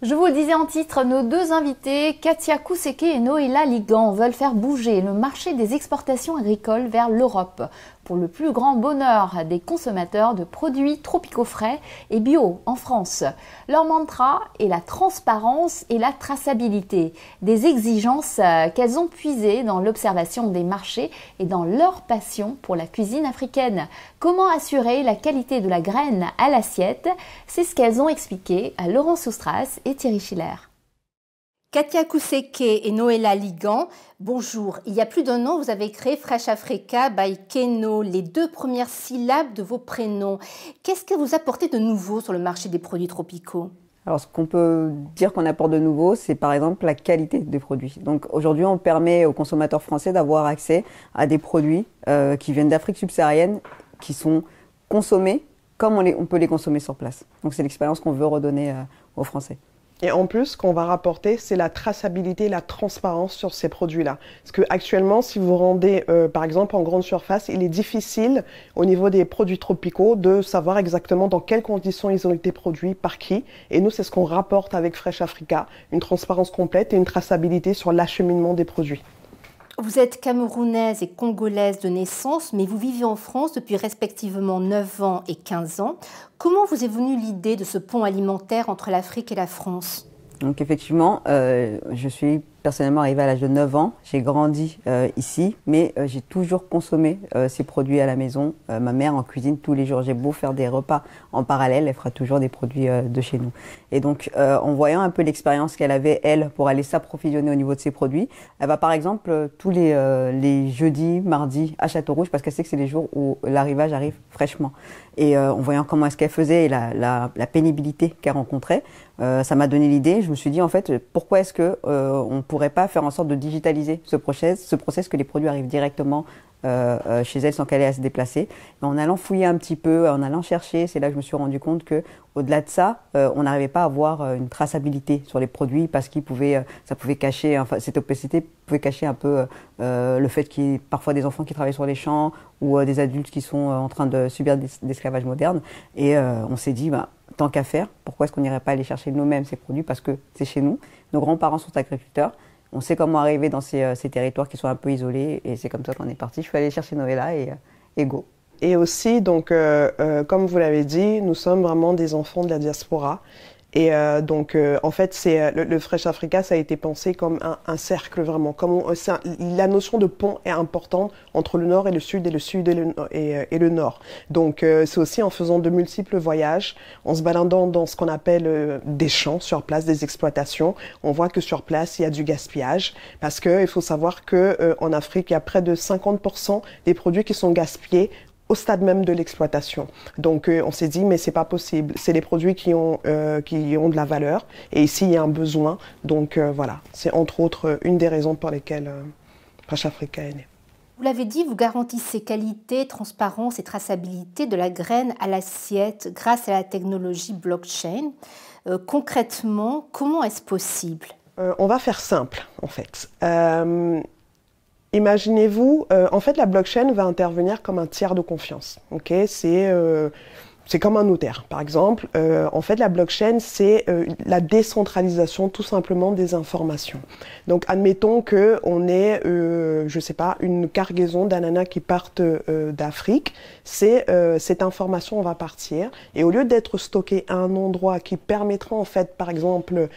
Je vous le disais en titre, nos deux invités, Katia Kouseke et Noëlla Ligan, veulent faire bouger le marché des exportations agricoles vers l'Europe pour le plus grand bonheur des consommateurs de produits tropicaux frais et bio en France. Leur mantra est la transparence et la traçabilité, des exigences qu'elles ont puisées dans l'observation des marchés et dans leur passion pour la cuisine africaine. Comment assurer la qualité de la graine à l'assiette? C'est ce qu'elles ont expliqué à Laurent Soustras et Thierry Schiller. Katia Kouseke et Noëlla Ligan, bonjour. Il y a plus d'un an, vous avez créé Fresh Africa by Keno, les deux premières syllabes de vos prénoms. Qu'est-ce que vous apportez de nouveau sur le marché des produits tropicaux? Alors, ce qu'on peut dire qu'on apporte de nouveau, c'est par exemple la qualité des produits. Donc aujourd'hui, on permet aux consommateurs français d'avoir accès à des produits qui viennent d'Afrique subsaharienne, qui sont consommés comme on peut les consommer sur place. Donc c'est l'expérience qu'on veut redonner aux Français. Et en plus, ce qu'on va rapporter, c'est la traçabilité, la transparence sur ces produits-là. Parce qu'actuellement, si vous rendez, par exemple, en grande surface, il est difficile, au niveau des produits tropicaux, de savoir exactement dans quelles conditions ils ont été produits, par qui. Et nous, c'est ce qu'on rapporte avec Fresh Africa, une transparence complète et une traçabilité sur l'acheminement des produits. Vous êtes camerounaise et congolaise de naissance, mais vous vivez en France depuis respectivement 9 ans et 15 ans. Comment vous est venue l'idée de ce pont alimentaire entre l'Afrique et la France ? Donc effectivement, je suis personnellement arrivée à l'âge de 9 ans. J'ai grandi ici, mais j'ai toujours consommé ces produits à la maison. Ma mère en cuisine tous les jours. J'ai beau faire des repas en parallèle, elle fera toujours des produits de chez nous. Et donc, en voyant un peu l'expérience qu'elle avait, elle, pour aller s'approvisionner au niveau de ses produits, elle va par exemple tous les jeudis, mardis à Château-Rouge, parce qu'elle sait que c'est les jours où l'arrivage arrive fraîchement. Et en voyant comment est-ce qu'elle faisait et la pénibilité qu'elle rencontrait, ça m'a donné l'idée. Je me suis dit, en fait, pourquoi est-ce que on pourrait pas faire en sorte de digitaliser ce process que les produits arrivent directement chez elle sans qu'elle ait à se déplacer. Et en allant fouiller un petit peu, en allant chercher, c'est là que je me suis rendu compte que au-delà de ça, on n'arrivait pas à avoir une traçabilité sur les produits parce ça pouvait cacher, enfin cette opacité pouvait cacher un peu le fait qu'il y ait parfois des enfants qui travaillent sur les champs ou des adultes qui sont en train de subir l'esclavage moderne. Et on s'est dit, tant qu'à faire, pourquoi est-ce qu'on n'irait pas aller chercher nous-mêmes ces produits parce que c'est chez nous. Nos grands-parents sont agriculteurs. On sait comment arriver dans ces territoires qui sont un peu isolés et c'est comme ça qu'on est parti. Je suis allée chercher Noëlla et go. Et aussi, donc, comme vous l'avez dit, nous sommes vraiment des enfants de la diaspora. Et donc, en fait, le Fresh Africa, ça a été pensé comme un cercle vraiment. La notion de pont est importante entre le nord et le sud et le nord. Donc, c'est aussi en faisant de multiples voyages, en se baladant dans ce qu'on appelle des champs sur place, des exploitations. On voit que sur place, il y a du gaspillage parce que il faut savoir que en Afrique, il y a près de 50% des produits qui sont gaspillés au stade même de l'exploitation. Donc on s'est dit mais c'est pas possible, c'est des produits qui ont de la valeur et ici il y a un besoin. Donc voilà, c'est entre autres une des raisons pour lesquelles Fresh Africa est né. Vous l'avez dit, vous garantissez qualité, transparence et traçabilité de la graine à l'assiette grâce à la technologie blockchain. Concrètement, comment est-ce possible ? On va faire simple en fait. Imaginez-vous, en fait, la blockchain va intervenir comme un tiers de confiance. Okay, c'est comme un notaire, par exemple. En fait, la blockchain, c'est la décentralisation, tout simplement, des informations. Donc, admettons que on ait, je sais pas, une cargaison d'ananas qui partent d'Afrique. Cette information va partir et au lieu d'être stockée à un endroit qui permettra, en fait, par exemple,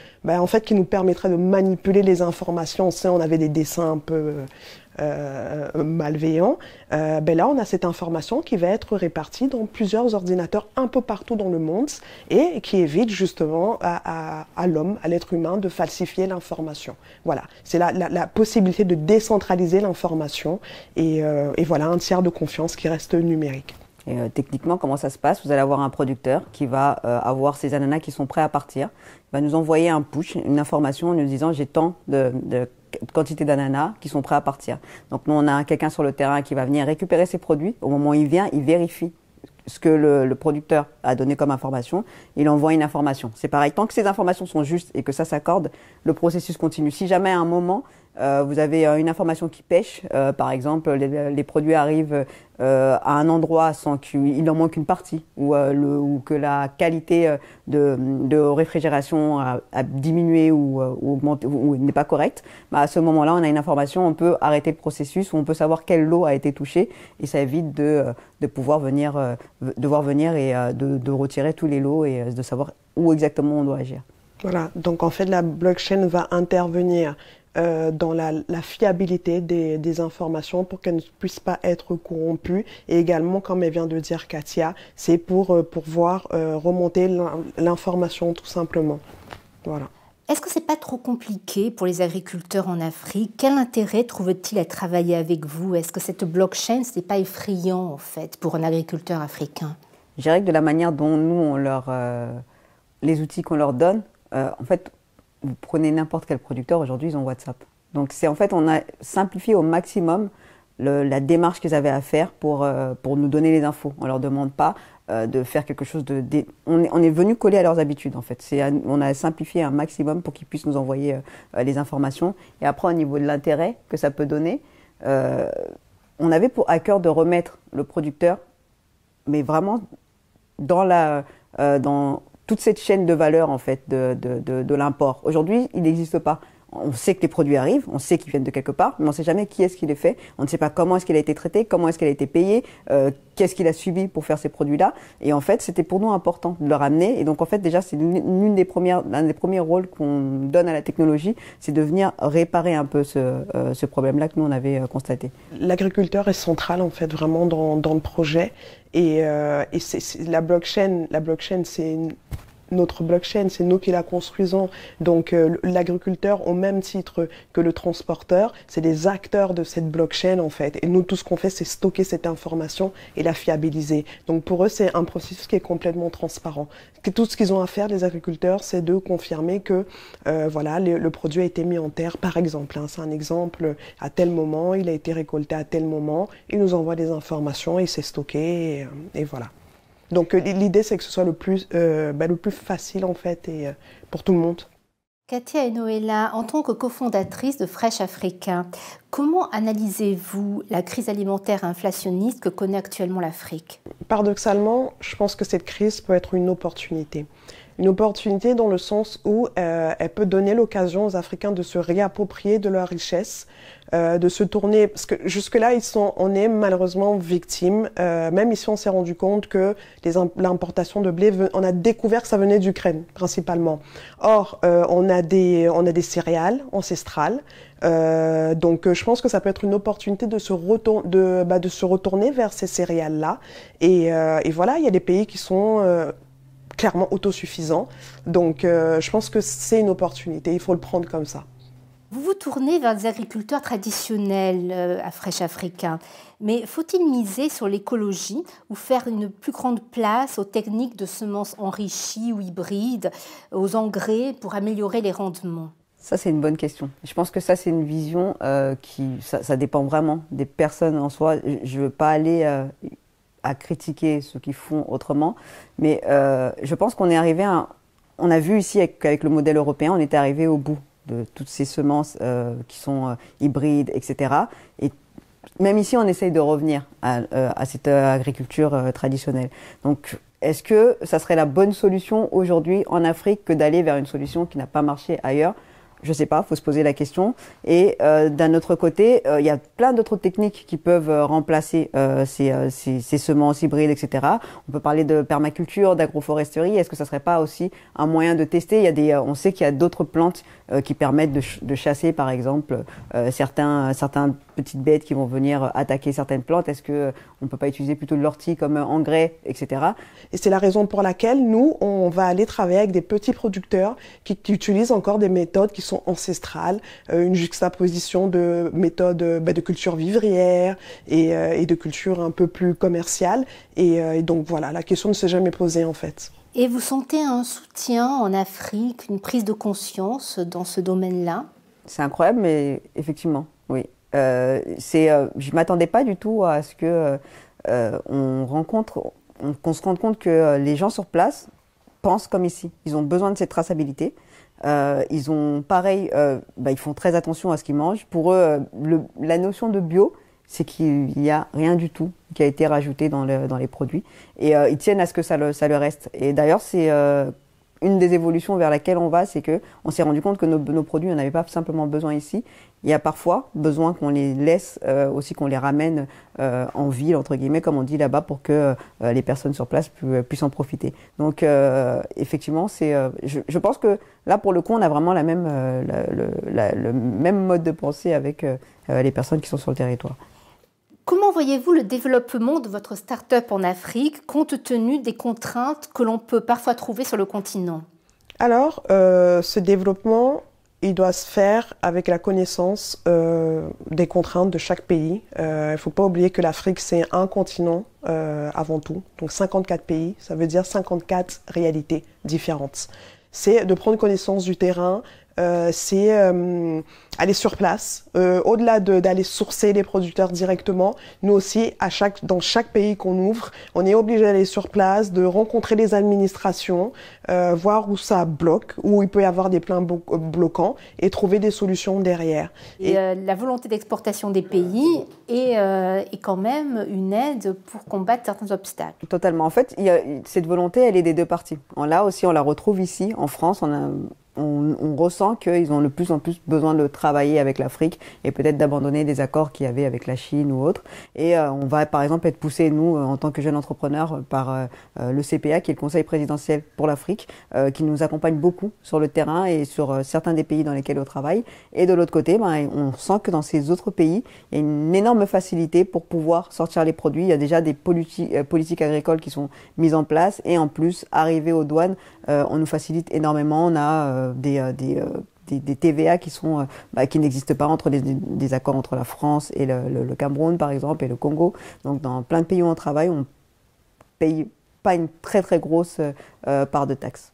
qui nous permettrait de manipuler les informations. On avait des dessins un peu malveillants, là on a cette information qui va être répartie dans plusieurs ordinateurs un peu partout dans le monde et qui évite justement à l'homme, à l'être humain de falsifier l'information. Voilà, c'est la possibilité de décentraliser l'information et voilà un tiers de confiance qui reste numérique. Et techniquement, comment ça se passe ? Vous allez avoir un producteur qui va avoir ses ananas qui sont prêts à partir. Il va nous envoyer un push, une information en nous disant j'ai tant de quantité d'ananas qui sont prêts à partir. Donc nous, on a quelqu'un sur le terrain qui va venir récupérer ces produits. Au moment où il vient, il vérifie ce que le producteur a donné comme information. Il envoie une information. C'est pareil, tant que ces informations sont justes et que ça s'accorde, le processus continue. Si jamais à un moment, vous avez une information qui pêche. Par exemple, les produits arrivent à un endroit sans qu'il en manque une partie, ou que la qualité de réfrigération a diminué ou augmenté ou n'est pas correcte. Bah, à ce moment-là, on a une information, on peut arrêter le processus, ou on peut savoir quel lot a été touché, et ça évite de pouvoir devoir venir et de retirer tous les lots et de savoir où exactement on doit agir. Voilà, donc en fait la blockchain va intervenir dans la fiabilité des informations pour qu'elles ne puissent pas être corrompues, et également, comme elle vient de dire Katia, c'est pour pouvoir remonter l'information tout simplement. Voilà. Est-ce que c'est pas trop compliqué pour les agriculteurs en Afrique? Quel intérêt trouvent-ils à travailler avec vous? Est-ce que cette blockchain, ce n'est pas effrayant en fait pour un agriculteur africain? Je dirais que de la manière dont nous, les outils qu'on leur donne, en fait, vous prenez n'importe quel producteur, aujourd'hui, ils ont WhatsApp. Donc, en fait, on a simplifié au maximum la démarche qu'ils avaient à faire pour nous donner les infos. On ne leur demande pas de faire quelque chose on est venu coller à leurs habitudes, en fait. On a simplifié un maximum pour qu'ils puissent nous envoyer les informations. Et après, au niveau de l'intérêt que ça peut donner, on avait à cœur de remettre le producteur, mais vraiment dans toute cette chaîne de valeur, en fait, de l'import. Aujourd'hui, il n'existe pas. On sait que les produits arrivent, on sait qu'ils viennent de quelque part, mais on ne sait jamais qui est-ce qui les fait. On ne sait pas comment est-ce qu'il a été traité, comment est-ce qu'il a été payé, qu'est-ce qu'il a subi pour faire ces produits-là. Et en fait, c'était pour nous important de le ramener. Et donc, en fait, déjà, c'est l'un des premiers rôles qu'on donne à la technologie, c'est de venir réparer un peu ce problème-là que nous, on avait constaté. L'agriculteur est central, en fait, vraiment dans le projet. Et la blockchain, c'est notre blockchain, c'est nous qui la construisons. Donc l'agriculteur, au même titre que le transporteur, c'est des acteurs de cette blockchain en fait. Et nous, tout ce qu'on fait, c'est stocker cette information et la fiabiliser. Donc pour eux, c'est un processus qui est complètement transparent. Tout ce qu'ils ont à faire, les agriculteurs, c'est de confirmer que voilà, le produit a été mis en terre, par exemple. Hein, c'est un exemple, à tel moment, il a été récolté à tel moment, ils nous envoient des informations et c'est stocké et voilà. Donc l'idée, c'est que ce soit le plus facile en fait et pour tout le monde. Katia et Noëlla, en tant que cofondatrice de Fresh Africa, comment analysez-vous la crise alimentaire inflationniste que connaît actuellement l'Afrique? Paradoxalement, je pense que cette crise peut être une opportunité. Une opportunité dans le sens où elle peut donner l'occasion aux Africains de se réapproprier de leur richesse, de se tourner, parce que jusque-là, on est malheureusement victimes. Même ici, on s'est rendu compte que l'importation de blé, on a découvert que ça venait d'Ukraine, principalement. Or, on a des céréales ancestrales. Donc, je pense que ça peut être une opportunité de se retourner vers ces céréales-là. Et voilà, il y a des pays qui sont clairement autosuffisants. Donc, je pense que c'est une opportunité. Il faut le prendre comme ça. Vous vous tournez vers des agriculteurs traditionnels à Fresh Africa, mais faut-il miser sur l'écologie ou faire une plus grande place aux techniques de semences enrichies ou hybrides, aux engrais pour améliorer les rendements? Ça, c'est une bonne question. Je pense que ça, c'est une vision ça dépend vraiment des personnes en soi. Je ne veux pas aller à critiquer ceux qui font autrement, mais je pense qu'on est arrivé on a vu ici avec le modèle européen, on était arrivé au bout de toutes ces semences qui sont hybrides, etc. Et même ici, on essaye de revenir à cette agriculture traditionnelle. Donc, est-ce que ça serait la bonne solution aujourd'hui en Afrique que d'aller vers une solution qui n'a pas marché ailleurs? Je ne sais pas, il faut se poser la question. Et d'un autre côté, il y a plein d'autres techniques qui peuvent remplacer ces semences hybrides, etc. On peut parler de permaculture, d'agroforesterie. Est-ce que ça ne serait pas aussi un moyen de tester? On sait qu'il y a d'autres plantes qui permettent de chasser, par exemple, certains petites bêtes qui vont venir attaquer certaines plantes. Est-ce qu'on ne peut pas utiliser plutôt de l'ortie comme engrais, etc. Et c'est la raison pour laquelle nous, on va aller travailler avec des petits producteurs qui utilisent encore des méthodes qui sont ancestrales, une juxtaposition de méthodes de culture vivrière et de culture un peu plus commerciale. Et donc voilà, la question ne s'est jamais posée en fait. Et vous sentez un soutien en Afrique, une prise de conscience dans ce domaine-là? C'est incroyable, mais effectivement, oui. Je ne m'attendais pas du tout à ce qu'on se rende compte que les gens sur place pensent comme ici. Ils ont besoin de cette traçabilité. Ils ont pareil, ils font très attention à ce qu'ils mangent. Pour eux, la notion de bio, c'est qu'il n'y a rien du tout qui a été rajouté dans les produits. Et ils tiennent à ce que ça le reste. Et d'ailleurs, c'est une des évolutions vers laquelle on va, c'est que on s'est rendu compte que nos produits, on n'avait pas simplement besoin ici. Il y a parfois besoin qu'on les laisse, aussi qu'on les ramène en ville, entre guillemets, comme on dit là-bas, pour que les personnes sur place puissent en profiter. Donc, effectivement, je pense que là, pour le coup, on a vraiment le même mode de pensée avec les personnes qui sont sur le territoire. Comment voyez-vous le développement de votre start-up en Afrique, compte tenu des contraintes que l'on peut parfois trouver sur le continent? Alors, ce développement, il doit se faire avec la connaissance des contraintes de chaque pays. Il ne faut pas oublier que l'Afrique, c'est un continent avant tout. Donc 54 pays, ça veut dire 54 réalités différentes. C'est de prendre connaissance du terrain, c'est aller sur place. Au-delà d'aller sourcer les producteurs directement, nous aussi, dans chaque pays qu'on ouvre, on est obligé d'aller sur place, de rencontrer les administrations, voir où ça bloque, où il peut y avoir des points bloquants et trouver des solutions derrière. Et la volonté d'exportation des pays est quand même une aide pour combattre certains obstacles. Totalement. En fait, cette volonté, elle est des deux parties. Là aussi, on la retrouve ici, en France. On ressent qu'ils ont de plus en plus besoin de travailler avec l'Afrique et peut-être d'abandonner des accords qu'il y avait avec la Chine ou autre. Et on va par exemple être poussé, nous, en tant que jeunes entrepreneurs, par le CPA, qui est le Conseil présidentiel pour l'Afrique, qui nous accompagne beaucoup sur le terrain et sur certains des pays dans lesquels on travaille. Et de l'autre côté, on sent que dans ces autres pays, il y a une énorme facilité pour pouvoir sortir les produits. Il y a déjà des politiques agricoles qui sont mises en place et en plus, arriver aux douanes, on nous facilite énormément. On a des TVA qui n'existent pas entre des accords entre la France et le Cameroun par exemple et le Congo. Donc dans plein de pays où on travaille, on paye pas une très très grosse part de taxes.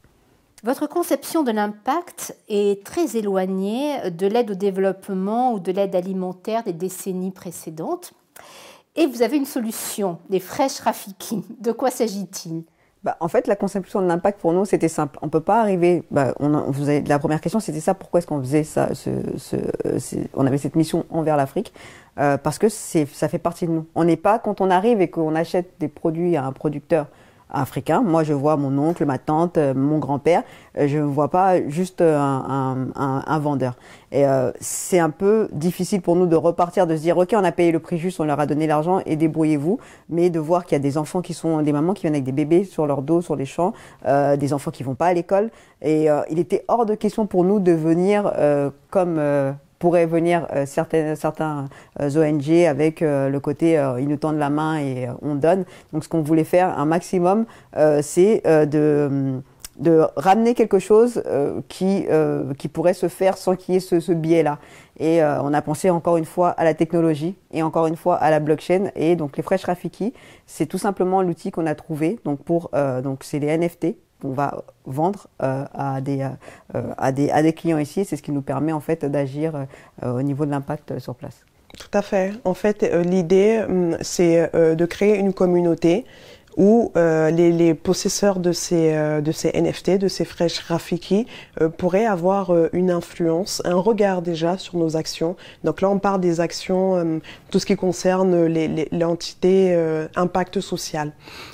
Votre conception de l'impact est très éloignée de l'aide au développement ou de l'aide alimentaire des décennies précédentes. Et vous avez une solution, les Fresh Rafiki. De quoi s'agit-il ? En fait, la conception de l'impact pour nous, c'était simple. On peut pas arriver. La première question, c'était ça. Pourquoi est-ce qu'on faisait ça on avait cette mission envers l'Afrique, parce que ça fait partie de nous. On n'est pas, quand on arrive et qu'on achète des produits à un producteur africain. Moi, je vois mon oncle, ma tante, mon grand-père. Je ne vois pas juste un vendeur. Et c'est un peu difficile pour nous de repartir, de se dire, OK, on a payé le prix juste, on leur a donné l'argent et débrouillez-vous. Mais de voir qu'il y a des enfants des mamans qui viennent avec des bébés sur leur dos, sur les champs, des enfants qui vont pas à l'école. Et il était hors de question pour nous de venir comme pourraient venir certains ONG avec le côté ils nous tendent la main et on donne. Donc ce qu'on voulait faire un maximum, c'est de ramener quelque chose qui pourrait se faire sans qu'il y ait ce biais-là. Et on a pensé encore une fois à la technologie et encore une fois à la blockchain. Et donc les Fresh Rafiki, c'est tout simplement l'outil qu'on a trouvé. Donc donc c'est les NFT qu'on va vendre à des clients ici. C'est ce qui nous permet en fait d'agir au niveau de l'impact sur place. Tout à fait. En fait, l'idée, c'est de créer une communauté où les possesseurs de ces NFT, de ces Fresh Rafiki, pourraient avoir une influence, un regard déjà sur nos actions. Donc là, on parle des actions, tout ce qui concerne l'entité impact social.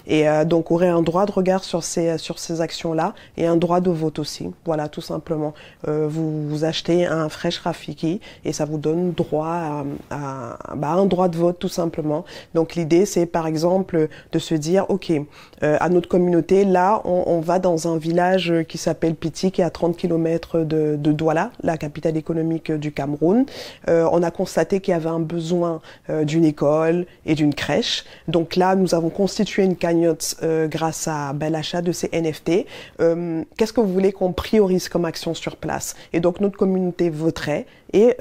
Et donc, aurait un droit de regard sur ces actions-là et un droit de vote aussi. Voilà, tout simplement. Vous achetez un Fresh Rafiki et ça vous donne droit à un droit de vote, tout simplement. Donc l'idée, c'est par exemple de se dire, OK, à notre communauté, là, on va dans un village qui s'appelle Piti, qui est à 30 km de Douala, la capitale économique du Cameroun. On a constaté qu'il y avait un besoin d'une école et d'une crèche. Donc là, nous avons constitué une cagnotte grâce à l'achat de ces NFT. Qu'est-ce que vous voulez qu'on priorise comme action sur place? Et donc, notre communauté voterait et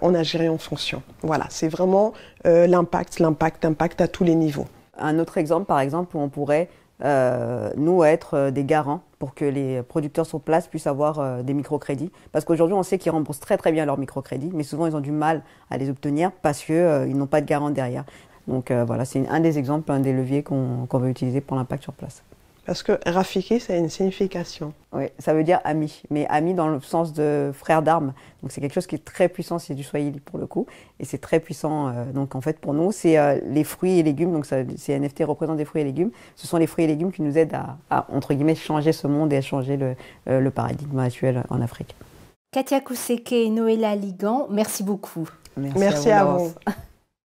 on agirait en fonction. Voilà, c'est vraiment l'impact à tous les niveaux. Un autre exemple, par exemple, où on pourrait, nous, être des garants pour que les producteurs sur place puissent avoir des microcrédits. Parce qu'aujourd'hui, on sait qu'ils remboursent très très bien leurs microcrédits, mais souvent, ils ont du mal à les obtenir parce qu'ils n'ont pas de garant derrière. Donc voilà, c'est un des exemples, un des leviers qu'on veut utiliser pour l'impact sur place. Parce que Rafiki, c'est une signification. Oui, ça veut dire ami, mais ami dans le sens de frère d'armes. Donc c'est quelque chose qui est très puissant, c'est du swahili pour le coup, et c'est très puissant. Donc en fait pour nous, c'est les fruits et légumes. Donc ces NFT représentent des fruits et légumes. Ce sont les fruits et légumes qui nous aident à entre guillemets changer ce monde et à changer le paradigme actuel en Afrique. Katia Kouseke et Noëlla Ligan, merci beaucoup. Merci à vous.